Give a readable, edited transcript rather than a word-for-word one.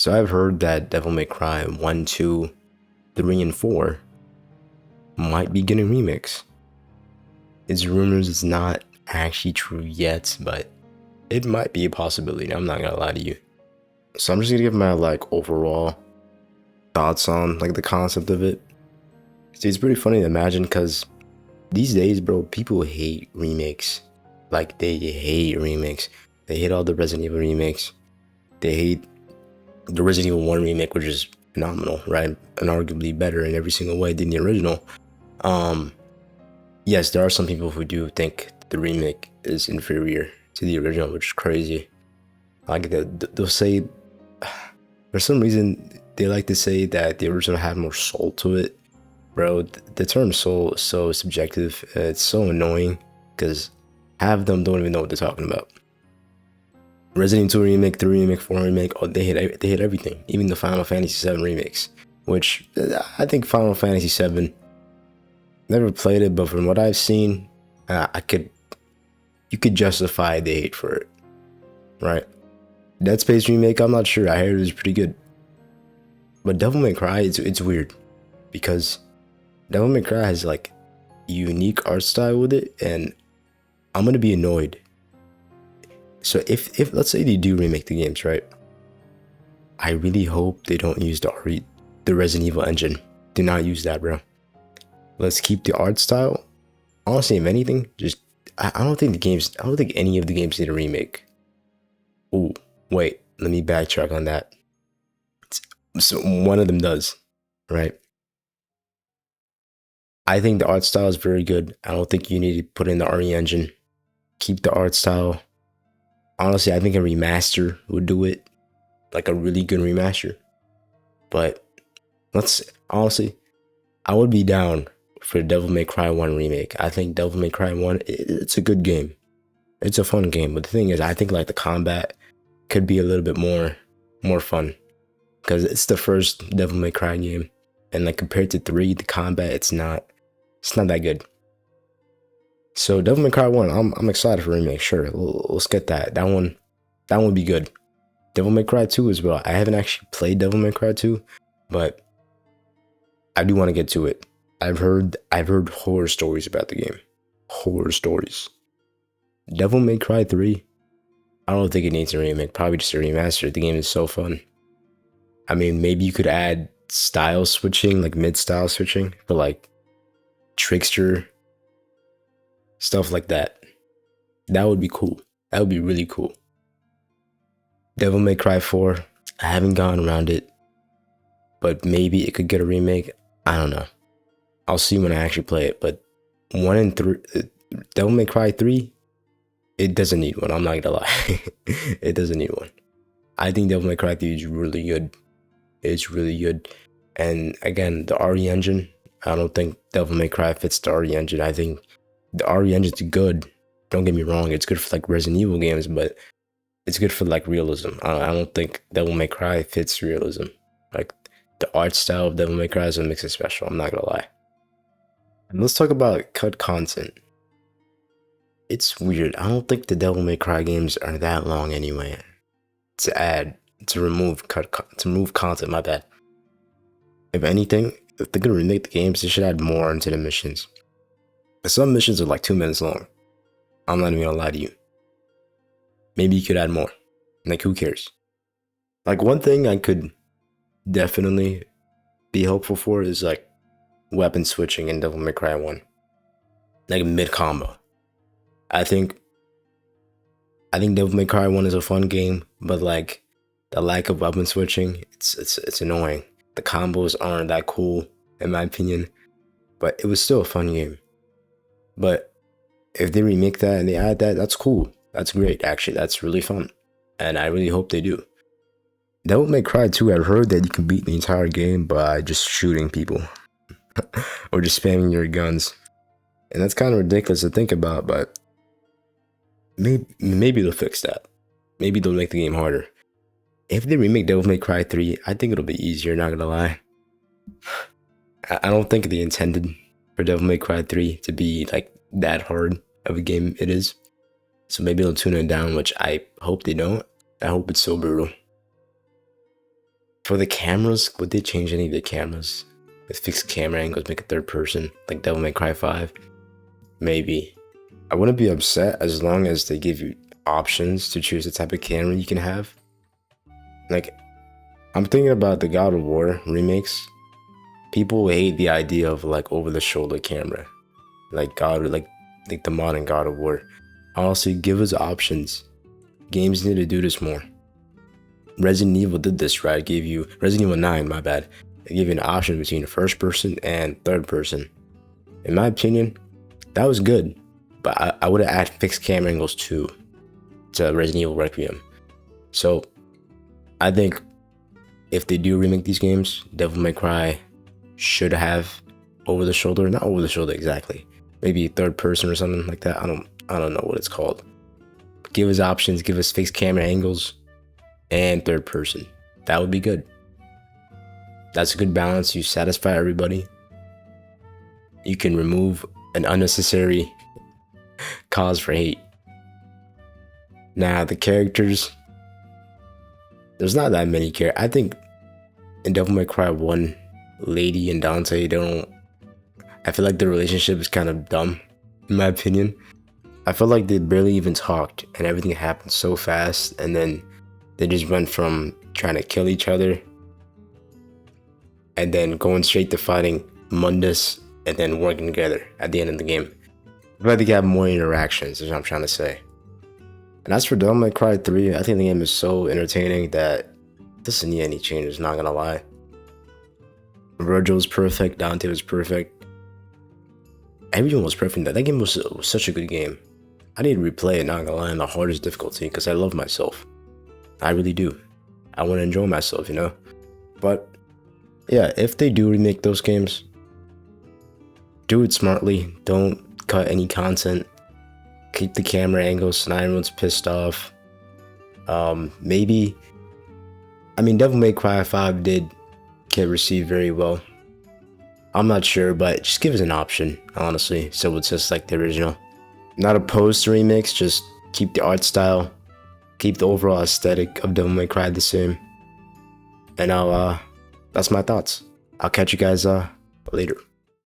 So I've heard that Devil May Cry 1, 2, 3, and 4 might be getting remakes. It's rumors, it's not actually true yet, but it might be a possibility. I'm not gonna lie to you. So I'm just gonna give my overall thoughts on the concept of it. See, it's pretty funny to imagine because these days, bro, people hate remakes. They hate remakes. They hate all the Resident Evil remakes. They hate the Resident Evil 1 remake, which is phenomenal, right? And arguably better in every single way than the original. Yes, there are some people who do think the remake is inferior to the original, which is crazy. They'll say, for some reason, they like to say that the original had more soul to it. Bro, the term soul is so subjective. It's so annoying because half of them don't even know what they're talking about. Resident Evil 2 remake, 3 remake, 4 remake, oh, they hit everything. Even the Final Fantasy 7 remakes, which I think Final Fantasy 7, never played it, but from what I've seen, you could justify the hate for it, right? Dead Space remake, I'm not sure. I heard it was pretty good. But Devil May Cry, it's weird because Devil May Cry has unique art style with it, and I'm gonna be annoyed. So if let's say they do remake the games, right? I really hope they don't use the Resident Evil engine. Do not use that, bro. Let's keep the art style. Honestly, if anything, I don't think any of the games need a remake. Oh, wait, let me backtrack on that. So one of them does, right? I think the art style is very good. I don't think you need to put in the RE engine. Keep the art style. Honestly, I think a remaster would do it. Like a really good remaster. But honestly, I would be down for Devil May Cry 1 remake. I think Devil May Cry 1, it's a good game. It's a fun game. But the thing is, I think the combat could be a little bit more fun. Because it's the first Devil May Cry game. And compared to 3, the combat, it's not that good. So Devil May Cry 1, I'm excited for remake. Sure, let's get that. That one would be good. Devil May Cry 2 as well. I haven't actually played Devil May Cry 2, but I do want to get to it. I've heard horror stories about the game. Horror stories. Devil May Cry 3, I don't think it needs a remake. Probably just a remaster. The game is so fun. I mean, maybe you could add style switching, mid-style switching for trickster stuff like that. That would be cool. That would be really cool. Devil May Cry 4, I haven't gone around it, but maybe it could get a remake. I don't know. I'll see when I actually play it. But 1 and 3, Devil May Cry 3, it doesn't need one. I'm not gonna lie. It doesn't need one. I think Devil May Cry 3 is really good. It's really good. And again, the RE engine, I don't think Devil May Cry fits the RE engine. I think the RE engine's good. Don't get me wrong. It's good for Resident Evil games, but it's good for realism. I don't think Devil May Cry fits realism. The art style of Devil May Cry is what makes it special. I'm not gonna lie. And let's talk about cut content. It's weird. I don't think the Devil May Cry games are that long anyway. To remove content. My bad. If anything, if they're gonna remake the games, they should add more into the missions. Some missions are 2 minutes long. I'm not even gonna lie to you. Maybe you could add more. Who cares? One thing I could definitely be hopeful for is weapon switching in Devil May Cry 1. Mid combo. I think Devil May Cry 1 is a fun game, but the lack of weapon switching, it's annoying. The combos aren't that cool, in my opinion. But it was still a fun game. But if they remake that and they add that, that's cool. That's great, actually. That's really fun. And I really hope they do. Devil May Cry 2, I've heard that you can beat the entire game by just shooting people. Or just spamming your guns. And that's kind of ridiculous to think about, but maybe they'll fix that. Maybe they'll make the game harder. If they remake Devil May Cry 3, I think it'll be easier, not gonna lie. I don't think they intended for Devil May Cry 3 to be that hard of a game it is. So maybe they'll tune it down, which I hope they don't. I hope it's so brutal. For the cameras, would they change any of the cameras? With fixed camera angles, make a third person, like Devil May Cry 5? Maybe. I wouldn't be upset as long as they give you options to choose the type of camera you can have. Like, I'm thinking about the God of War remakes. People hate the idea of like over-the-shoulder camera, like the modern God of War. Honestly, give us options. Games need to do this more. Resident Evil did this, right? Gave you Resident Evil 9, my bad. They gave you an option between first person and third person. In my opinion, that was good, but I would have added fixed camera angles too to Resident Evil Requiem. So I think if they do remake these games, Devil May Cry should have over the shoulder, not over the shoulder exactly, maybe third person or something like that. I don't know what it's called. Give us options, give us fixed camera angles and third person. That would be good. That's a good balance. You satisfy everybody. You can remove an unnecessary cause for hate. Now the characters, there's not that many characters. I think in Devil May Cry 1, Lady and Dante, I feel like their relationship is kind of dumb, in my opinion. I feel like they barely even talked and everything happened so fast, and then they just went from trying to kill each other and then going straight to fighting Mundus and then working together at the end of the game. I feel like they have more interactions, is what I'm trying to say. And as for Devil May Cry 3, I think the game is so entertaining that it doesn't need any changes, not gonna lie. Virgil was perfect, Dante was perfect. Everyone was perfect. That game was such a good game. I need to replay it, not gonna lie, on the hardest difficulty because I love myself. I really do. I want to enjoy myself, you know? But yeah, if they do remake those games, do it smartly. Don't cut any content. Keep the camera angles so not everyone's pissed off. Maybe, I mean, Devil May Cry 5 did get received very well. I'm not sure, but just give us an option, honestly, so it's just like the original. Not opposed to remakes, just keep the art style, keep the overall aesthetic of Devil May Cry the same. And that's my thoughts. I'll catch you guys later.